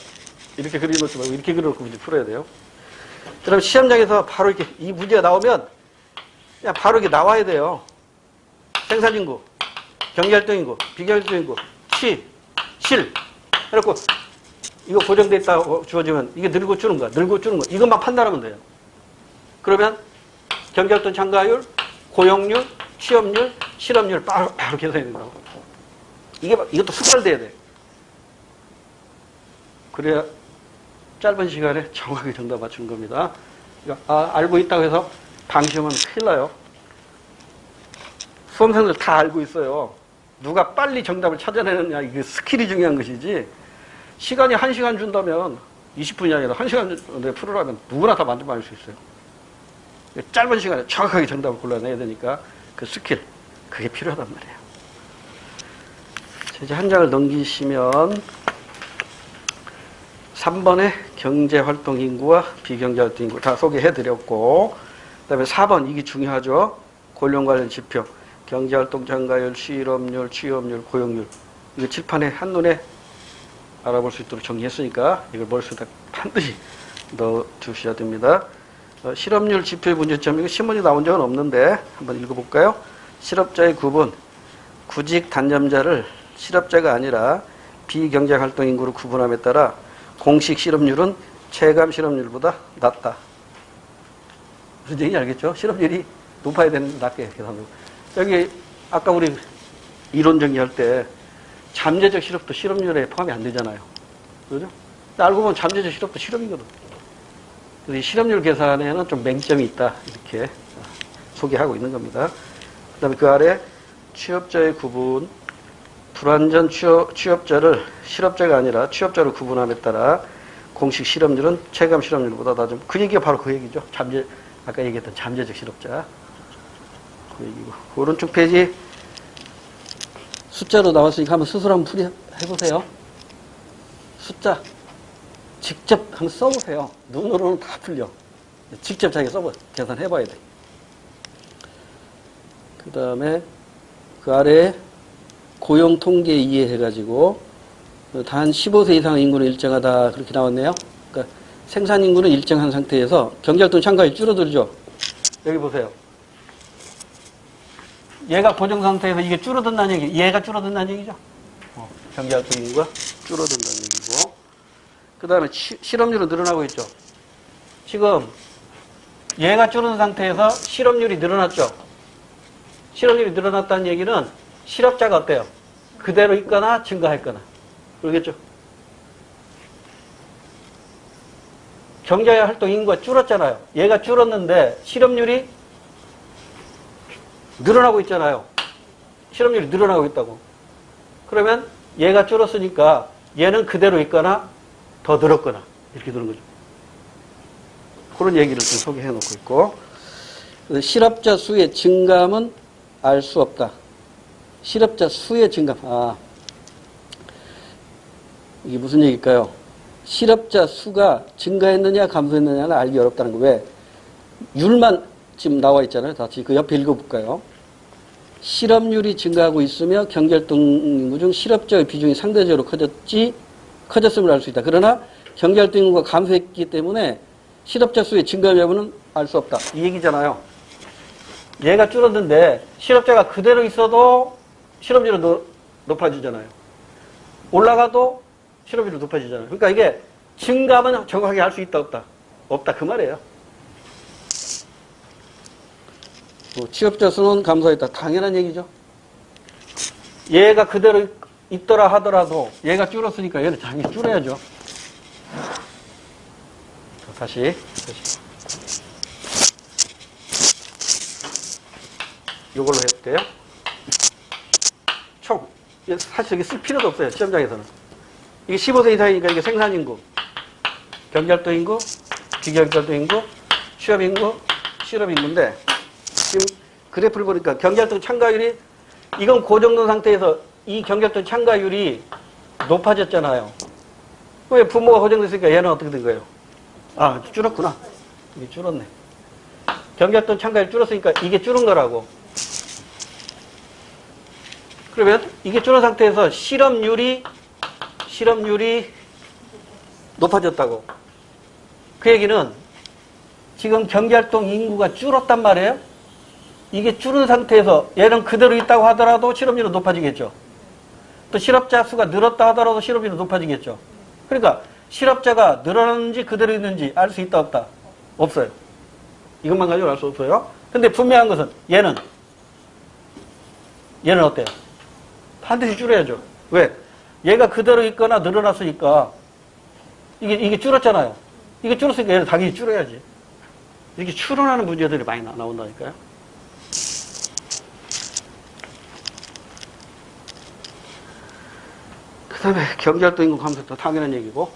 [SPEAKER 1] 이렇게 그려놓지 말고 이렇게 그려놓고 문제 풀어야 돼요. 그럼 시험장에서 바로 이렇게 이 문제가 나오면 그냥 바로 이렇게 나와야 돼요. 생산인구, 경제활동인구, 비경제활동인구, 실. 그래갖고 이거 고정돼 있다고 주어지면 이게 늘고 줄는 거야. 늘고 줄는 거야. 이것만 판단하면 돼요. 그러면 경제활동 참가율, 고용률, 취업률, 실업률 바로 계산이 된다고. 이것도 숙달돼야 돼. 그래야 짧은 시간에 정확하게 정답 맞추는 겁니다. 그러니까 알고 있다고 해서 방심하면 큰일 나요. 수험생들 다 알고 있어요. 누가 빨리 정답을 찾아내느냐, 이게 스킬이 중요한 것이지, 시간이 1시간 준다면 20분이 아니라 1시간 내에 풀으라면 누구나 다 만족할 수 있어요. 짧은 시간에 정확하게 정답을 골라내야 되니까 그 스킬, 그게 필요하단 말이에요. 자, 이제 한 장을 넘기시면 3번에 경제활동 인구와 비경제활동 인구 다 소개해드렸고, 그 다음에 4번, 이게 중요하죠. 고용 관련 지표, 경제활동 참가율, 실업률, 취업률, 고용률. 이거 칠판에 한눈에 알아볼 수 있도록 정리했으니까 이걸 머릿속에 반드시 넣어주셔야 됩니다. 실업률 지표의 문제점, 이거 신문이 나온 적은 없는데 한번 읽어볼까요? 실업자의 구분, 구직 단념자를 실업자가 아니라 비경제활동 인구로 구분함에 따라 공식 실업률은 체감 실업률보다 낮다. 무슨 얘기인지 알겠죠? 실업률이 높아야 되는데 낮게 계산하고. 여기 아까 우리 이론 정리할 때 잠재적 실업도 실업률에 포함이 안 되잖아요. 그죠? 알고 보면 잠재적 실업도 실업이거든. 그래서 이 실업률 계산에는 좀 맹점이 있다. 이렇게 소개하고 있는 겁니다. 그 다음에 그 아래 취업자의 구분, 불완전 취업자를 실업자가 아니라 취업자로 구분함에 따라 공식 실업률은 체감 실업률보다 낮음. 그 얘기가 바로 그 얘기죠. 아까 얘기했던 잠재적 실업자. 그 얘기고. 오른쪽 페이지 숫자로 나왔으니까 한번 스스로 한번 해보세요. 숫자. 직접 한번 써보세요. 눈으로는 다 풀려. 직접 자기가 계산해봐야 돼. 그 다음에 그 아래에 고용 통계 이해해가지고 단 15세 이상 인구는 일정하다 그렇게 나왔네요. 그러니까 생산 인구는 일정한 상태에서 경제활동 참가율이 줄어들죠. 여기 보세요. 얘가 고정 상태에서 이게 줄어든다는 얘기, 얘가 줄어든다는 얘기죠. 경제활동 인구가 줄어든다는 얘기고. 그 다음에 실업률은 늘어나고 있죠. 지금 얘가 줄어든 상태에서 실업률이 늘어났죠. 실업률이 늘어났다는 얘기는 실업자가 어때요? 그대로 있거나 증가했거나. 그러겠죠? 경제활동 인구가 줄었잖아요. 얘가 줄었는데 실업률이 늘어나고 있잖아요. 실업률이 늘어나고 있다고. 그러면 얘가 줄었으니까 얘는 그대로 있거나 더 늘었거나 이렇게 되는 거죠. 그런 얘기를 좀 소개해 놓고 있고, 실업자 수의 증감은 알 수 없다. 실업자 수의 증감. 이게 무슨 얘기일까요? 실업자 수가 증가했느냐 감소했느냐는 알기 어렵다는 거. 왜? 율만 지금 나와 있잖아요. 다시 그 옆에 읽어볼까요? 실업률이 증가하고 있으며 경제활동 인구 중 실업자의 비중이 상대적으로 커졌음을 알 수 있다. 그러나 경제활동 인구가 감소했기 때문에 실업자 수의 증가 여부는 알 수 없다. 이 얘기잖아요. 얘가 줄었는데 실업자가 그대로 있어도 실업률은 높아지잖아요. 올라가도 실업률이 높아지잖아요. 그러니까 이게 증감은 정확하게 할 수 있다 없다? 없다 그 말이에요. 취업자 수는 감소했다. 당연한 얘기죠. 얘가 그대로 있더라 하더라도 얘가 줄었으니까 얘는 당연히 줄어야죠. 다시. 이걸로 해볼게요. 총. 사실 이게 쓸 필요도 없어요. 시험장에서는. 이게 15세 이상이니까 이게 생산인구, 경제활동 인구, 비경제활동 인구, 취업인구, 실업인구인데 지금 그래프를 보니까 경제활동 참가율이 이건 고정된 상태에서 이 경제활동 참가율이 높아졌잖아요. 왜 부모가 고정됐으니까 얘는 어떻게 된 거예요? 줄었구나. 이게 줄었네. 경제활동 참가율 줄었으니까 이게 줄은 거라고. 그러면 이게 줄은 상태에서 실업률이 높아졌다고. 그 얘기는 지금 경제활동 인구가 줄었단 말이에요. 이게 줄은 상태에서 얘는 그대로 있다고 하더라도 실업률은 높아지겠죠. 또 실업자 수가 늘었다 하더라도 실업률은 높아지겠죠. 그러니까 실업자가 늘어났는지 그대로 있는지 알 수 있다 없다? 없어요. 이것만 가지고 알 수 없어요. 근데 분명한 것은 얘는 어때요? 반드시 줄여야죠. 왜? 얘가 그대로 있거나 늘어났으니까 이게 줄었잖아요. 이게 줄었으니까 얘는 당연히 줄여야지. 이렇게 추론하는 문제들이 많이 나온다니까요. 그다음에 경제활동 인구 감소도 당연한 얘기고,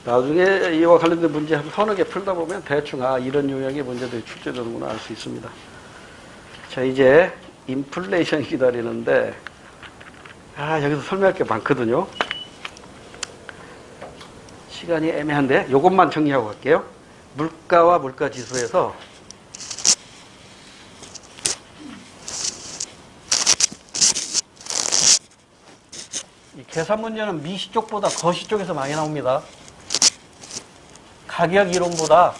[SPEAKER 1] 나중에 이와 관련된 문제 한 서너 개 풀다 보면 대충 이런 요약의 문제들이 출제되는구나 알 수 있습니다. 자, 이제 인플레이션이 기다리는데 여기서 설명할 게 많거든요. 시간이 애매한데 이것만 정리하고 갈게요. 물가와 물가지수에서 이 계산 문제는 미시 쪽보다 거시 쪽에서 많이 나옵니다. 가격 이론보다,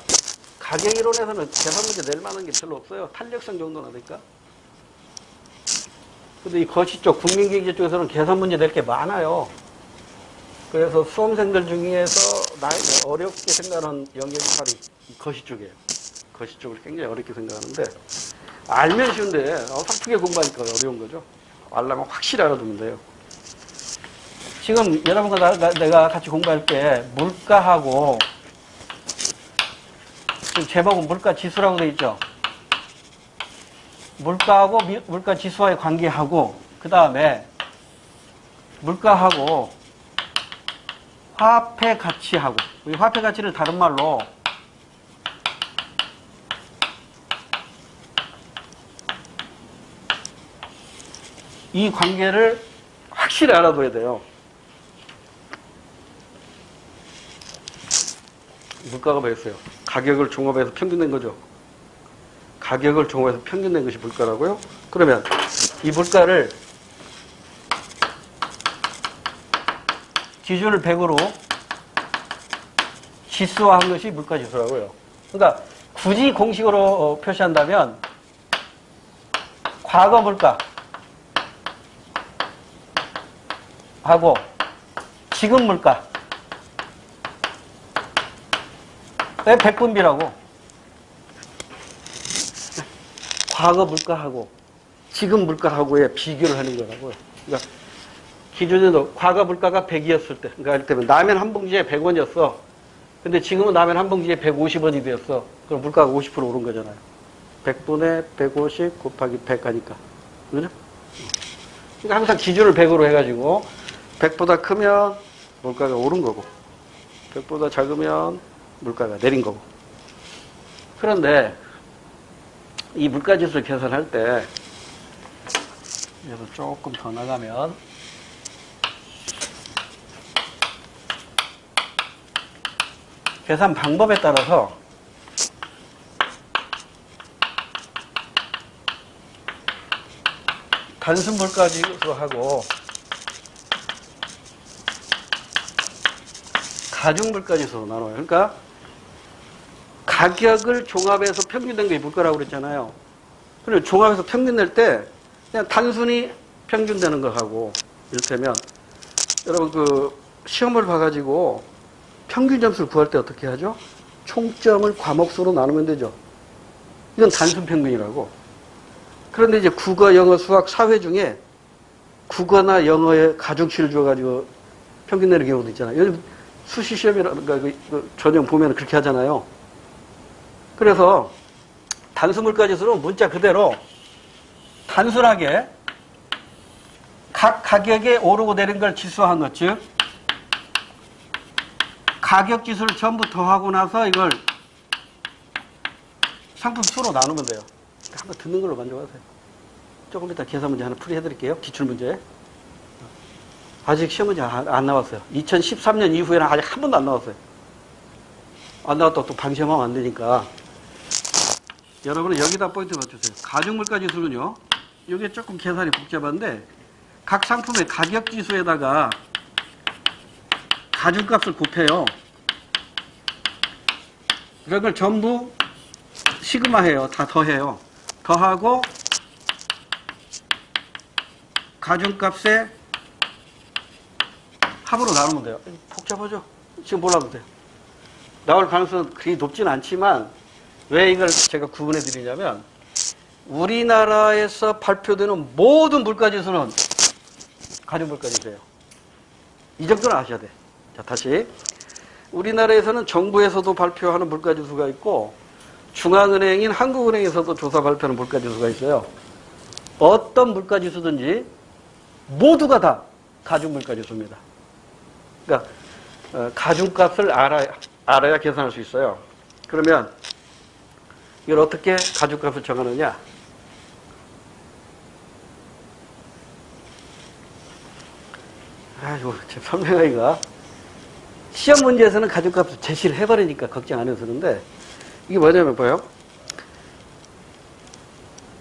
[SPEAKER 1] 가격 이론에서는 계산 문제 낼 만한 게 별로 없어요. 탄력성 정도나 될까? 근데 이 거시 쪽, 국민경제 쪽에서는 계산 문제 낼 게 많아요. 그래서 수험생들 중에서 어렵게 생각하는 영역이 이 거시 쪽이에요. 거시 쪽을 굉장히 어렵게 생각하는데, 알면 쉬운데, 슬프게 공부하니까 어려운 거죠. 알려면 확실히 알아두면 돼요. 지금 여러분과 내가 같이 공부할 때, 물가하고, 지금 제목은 물가 지수라고 되어 있죠. 물가하고 물가 지수와의 관계하고, 그 다음에 물가하고 화폐 가치하고, 이 화폐 가치를 다른 말로 이 관계를 확실히 알아둬야 돼요. 물가가 뭐였어요? 가격을 종합해서 평균낸 거죠. 가격을 종합해서 평균낸 것이 물가라고요? 그러면 이 물가를 기준을 100으로 지수화한 것이 물가지수라고요. 그러니까 굳이 공식으로 표시한다면 과거 물가 하고 지금 물가 왜 백분비라고? 과거 물가하고 지금 물가하고의 비교를 하는 거라고요. 그러니까 기존에도 과거 물가가 100이었을 때, 그러니까 이를테면 라면 한 봉지에 100원이었어. 근데 지금은 라면 한 봉지에 150원이 되었어. 그럼 물가가 50% 오른 거잖아요. 100분의 150 곱하기 100 하니까. 그죠? 그러니까 항상 기준을 100으로 해가지고 100보다 크면 물가가 오른 거고 100보다 작으면 물가가 내린 거고. 그런데 이 물가지수를 계산할 때 여기서 조금 더 나가면 계산 방법에 따라서 단순 물가지수하고 가중 물가지수로 나눠요. 그러니까 가격을 종합해서 평균된 게 물가라고 그랬잖아요. 그리고 종합해서 평균 낼 때 그냥 단순히 평균되는 거 하고, 이를테면 여러분 그 시험을 봐가지고 평균 점수를 구할 때 어떻게 하죠? 총점을 과목수로 나누면 되죠. 이건 단순 평균이라고. 그런데 이제 국어, 영어, 수학, 사회 중에 국어나 영어에 가중치를 줘가지고 평균 내는 경우도 있잖아요. 요즘 수시 시험이라든가 그 전형 보면 그렇게 하잖아요. 그래서 단순 물가지수는 문자 그대로 단순하게 각 가격에 오르고 내린 걸 지수화한 것, 즉 가격 지수를 전부 더하고 나서 이걸 상품 수로 나누면 돼요. 한번 듣는 걸로 만족하세요. 조금 이따 계산 문제 하나 풀이해드릴게요. 기출문제. 아직 시험 문제 안 나왔어요. 2013년 이후에는 아직 한 번도 안 나왔어요. 안 나왔다고 또 방시험하면 안 되니까. 여러분은 여기다 포인트 맞추세요. 가중물가지수는요, 이게 조금 계산이 복잡한데, 각 상품의 가격지수에다가 가중값을 곱해요. 그걸 전부 시그마해요. 다 더해요. 더하고 가중값의 합으로 나누면 돼요. 복잡하죠? 지금 몰라도 돼요. 나올 가능성은 그리 높진 않지만 왜 이걸 제가 구분해 드리냐면 우리나라에서 발표되는 모든 물가지수는 가중물가지수예요. 이 정도는 아셔야 돼. 자, 다시. 우리나라에서는 정부에서도 발표하는 물가지수가 있고 중앙은행인 한국은행에서도 조사 발표하는 물가지수가 있어요. 어떤 물가지수든지 모두가 다 가중물까지 줍니다. 그러니까 가중값을 알아야 계산할 수 있어요. 그러면 이걸 어떻게 가중값을 정하느냐? 이거 제 설명하기가 시험 문제에서는 가중값을 제시를 해버리니까 걱정 안 해서 그런데 이게 뭐냐면 봐요.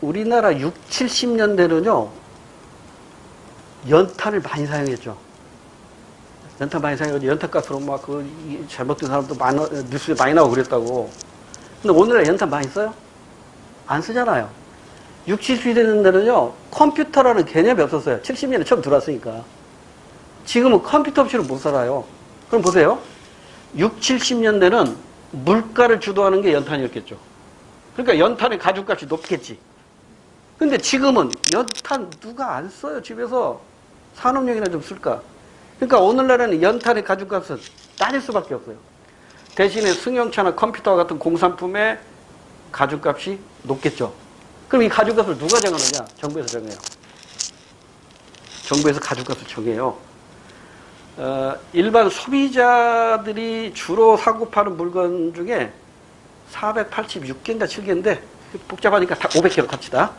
[SPEAKER 1] 우리나라 6, 70년대는요 연탄을 많이 사용했죠. 연탄 많이 사용해서 연탄가스로 막 잘못된 사람도 뉴스에 많이 나오고 그랬다고. 근데 오늘날 연탄 많이 써요? 안 쓰잖아요. 6, 70년대는요 컴퓨터라는 개념이 없었어요. 70년대 처음 들어왔으니까. 지금은 컴퓨터 없이는 못 살아요. 그럼 보세요. 6, 70년대는 물가를 주도하는 게 연탄이었겠죠. 그러니까 연탄의 가중값이 높겠지. 근데 지금은 연탄 누가 안 써요. 집에서 산업용이나 좀 쓸까. 그러니까 오늘날에는 연탄의 가중값은 따질 수밖에 없어요. 대신에 승용차나 컴퓨터와 같은 공산품의 가중값이 높겠죠. 그럼 이 가중값을 누가 정하느냐? 정부에서 정해요. 정부에서 가중값을 정해요. 일반 소비자들이 주로 사고 파는 물건 중에 486개인가 7개인데 복잡하니까 다 500개로 갑시다.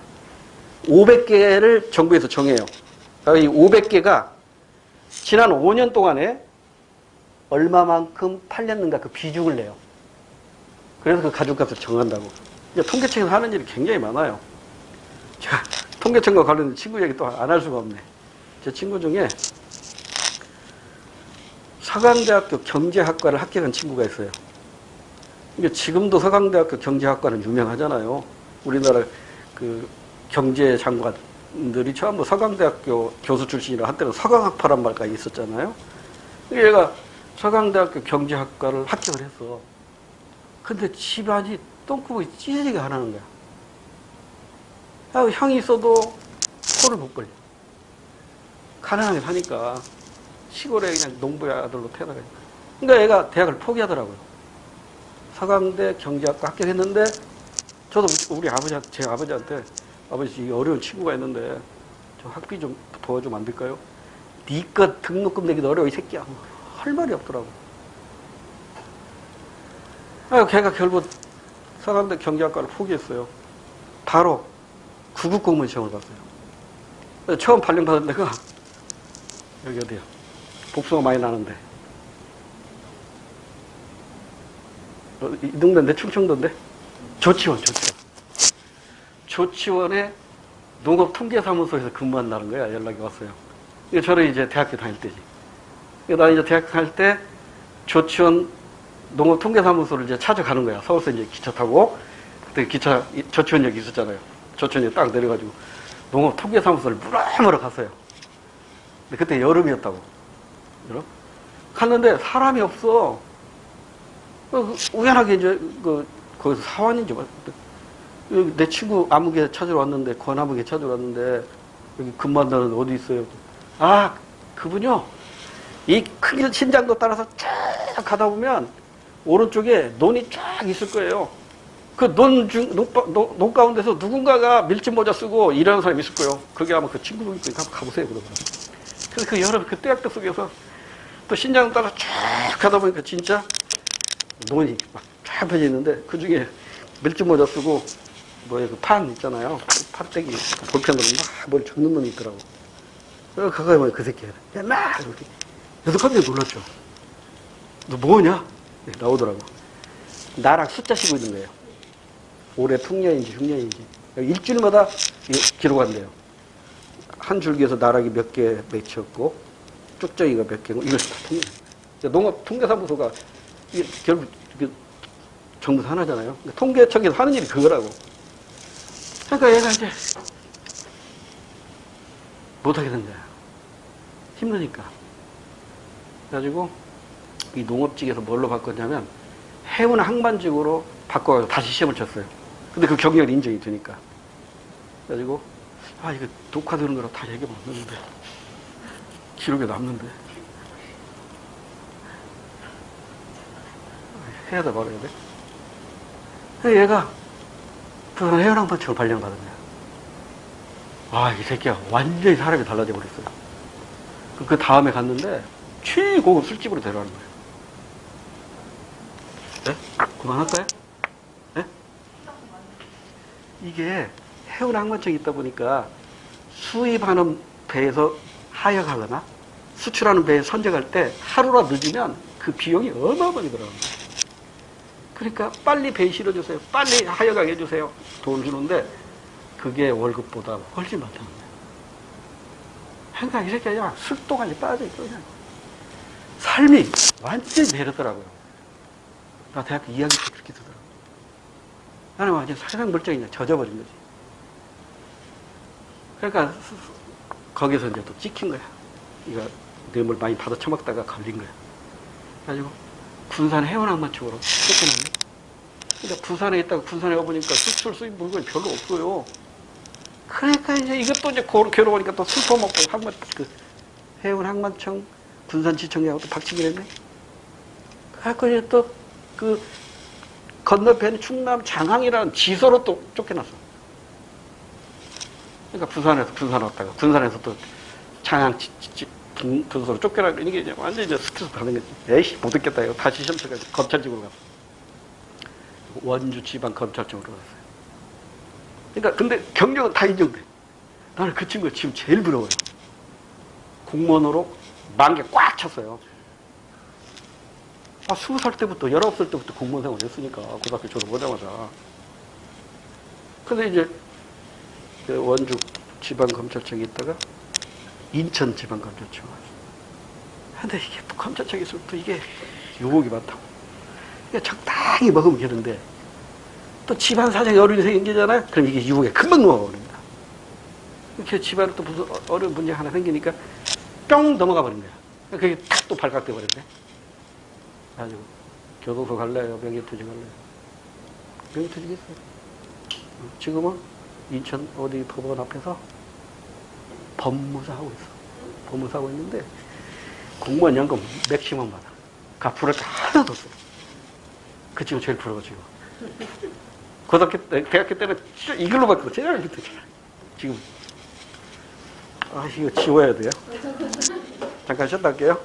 [SPEAKER 1] 500개를 정부에서 정해요. 이 500개가 지난 5년 동안에 얼마만큼 팔렸는가 그 비중을 내요. 그래서 그 가중값을 정한다고. 통계청에서 하는 일이 굉장히 많아요. 제가 통계청과 관련된 친구 얘기 또 안 할 수가 없네. 제 친구 중에 서강대학교 경제학과를 합격한 친구가 있어요. 근데 지금도 서강대학교 경제학과는 유명하잖아요. 우리나라 그 경제장관들이 전부 서강대학교 교수 출신이라 한때는 서강학파란 말까지 있었잖아요. 얘가 서강대학교 경제학과를 합격을 했어. 근데 집안이 똥구멍이 찢어지게 하라는 거야. 형이 있어도 코를 못 걸려. 가난하게 사니까 시골에 그냥 농부의 아들로 태어나가니까. 그러니까 얘가 대학을 포기하더라고요. 서강대 경제학과 합격했는데 저도 우리 아버지한테, 제 아버지한테 아버지 이 어려운 친구가 있는데 저 학비 좀 도와주면 안 될까요? 니껏 등록금 내기도 어려워 이 새끼야. 할 말이 없더라고. 걔가 결국 서강대 경제학과를 포기했어요. 바로 구급 공무원 시험을 봤어요. 처음 발령받은 데가 여기 어디야? 복숭아 많이 나는데. 이 동네인데 충청도인데? 조치원. 조치원에 농업통계사무소에서 근무한다는 거야. 연락이 왔어요. 저는 이제 대학교 다닐 때지. 나는 이제 대학교 다닐 때 조치원 농업통계사무소를 이제 찾아가는 거야. 서울서 이제 기차 타고. 그때 기차, 조치원역이 있었잖아요. 조치원역에 딱 내려가지고 농업통계사무소를 물어물어 갔어요. 근데 그때 여름이었다고. 여름? 갔는데 사람이 없어. 우연하게 이제 거기서 사원인지 내 친구 아무개 찾으러 왔는데, 권아무개 찾으러 왔는데, 여기 근무한다는 어디 있어요? 아, 그분요. 이 큰 신장도 따라서 쫙 가다 보면 오른쪽에 논이 쫙 있을 거예요. 그 논 가운데서 누군가가 밀짚 모자 쓰고 일하는 사람이 있을 거예요. 그게 아마 그 친구분일 거니까 한번 가보세요. 그러더라고요. 그래서 그 여름, 그 떼약볕 속에서 또 신장 따라 쫙 가다 보니까 진짜 논이 막 쫙 펴져 있는데 그 중에 밀짚 모자 쓰고 그 판 있잖아요. 판때기 볼펜으로 막 뭘 적는 놈이 있더라고. 그래서 가까이 보면 그 새끼야. 야, 막! 이렇게. 그래서 깜짝 놀랐죠. 너 뭐냐? 네, 나오더라고. 나랑 숫자 쉬고 있는 거예요. 올해 풍년인지 흉년인지. 일주일마다 기록한대요. 한 줄기에서 나락이 몇 개 맺혔고, 쭉정이가 몇 개고, 이걸 다 통계. 농업통계사무소가 결국 정부 하나잖아요. 통계청에서 하는 일이 그거라고. 그러니까 얘가 이제 못하게 된 거야. 힘드니까. 그래가지고 이 농업직에서 뭘로 바꿨냐면 해운 항만직으로 바꿔서 다시 시험을 쳤어요. 근데 그 경력이 인정이 되니까. 그래가지고 이거 녹화되는 거라 다 얘기하면 안 되는데 기록에 남는데 해야 돼 말아야 돼. 얘가 부산 해운 항만직을 발령받은 거야. 이 새끼야 완전히 사람이 달라져 버렸어요. 그 다음에 갔는데 최고급 술집으로 데려가는 거예요. 네? 그만할까요? 네? 이게 해운 항만청이 있다 보니까 수입하는 배에서 하역하거나 수출하는 배에 선적할 때 하루라 늦으면 그 비용이 어마어마하게 들어갑니다. 그러니까 빨리 배에 실어주세요. 빨리 하역하게 해주세요. 돈 주는데 그게 월급보다 훨씬 많다는 거예요. 그러니까 이렇게 그냥 술도가니 빠져있고 그냥 삶이 완전히 배르더라고요. 나 대학교 2학년 때 그렇게 되더라고요. 나는 완전 세상 물정이 그냥 젖어버린 거지. 그러니까 거기서 이제 또 찍힌 거야. 이거 뇌물 많이 받아 처먹다가 걸린 거야. 그래가지고 군산 해운항만청으로 쫓겨났네. 그러니까 부산에 있다가 군산에 와보니까 수출 수입 물건이 별로 없어요. 그러니까 이제 이것도 이제 괴로우니까 또 슬퍼 먹고 해운항만청 군산지청장하고 또 박치기를 했네. 그래갖고 이제 또 그 건너편 충남 장항이라는 지소로 또 쫓겨났어. 그러니까 부산에서 군산 왔다가 군산에서 또 장항 분소로 쫓겨나고 이게 이제 완전히 이제 스트레스 받는 거지. 에이씨 못 듣겠다 이거 다시 시험 쳐가지고 검찰직으로 갔어. 원주 지방 검찰청으로 갔어요. 그러니까 근데 경력은 다 인정돼. 나는 그 친구가 지금 제일 부러워요. 공무원으로 만개 꽉 찼어요. 20살 때부터 19살 때부터 공무원 생활을 했으니까 고등학교 졸업하자마자. 근데 이제 원주 지방검찰청에 있다가 인천 지방검찰청 왔어. 근데 이게 또 검찰청에 있으면 또 이게 유혹이 많다고. 그러니까 적당히 먹으면 되는데 또 집안 사정이 어려움이 생기잖아요. 그럼 이게 유혹에 금방 넘어가버립니다. 이렇게 집안에 또 무슨 어려운 문제 하나 생기니까 뿅 넘어가 버린 거야. 그게 탁 또 발각돼 버렸네. 그래가지고 교도소 갈래요? 명예퇴직 갈래요? 명예퇴직했어요. 지금은 인천 어디 법원 앞에서 법무사 하고 있어. 법무사 하고 있는데 공무원 연금 맥시멈 받아. 갚을 게 하나도 없어. 그 친구 제일 부러워 지금. 고등학교 때, 대학교 때는 진짜 이걸로 받고 제일 밑에 지금 이거 지워야 돼요. 잠깐 쉬었다 할게요.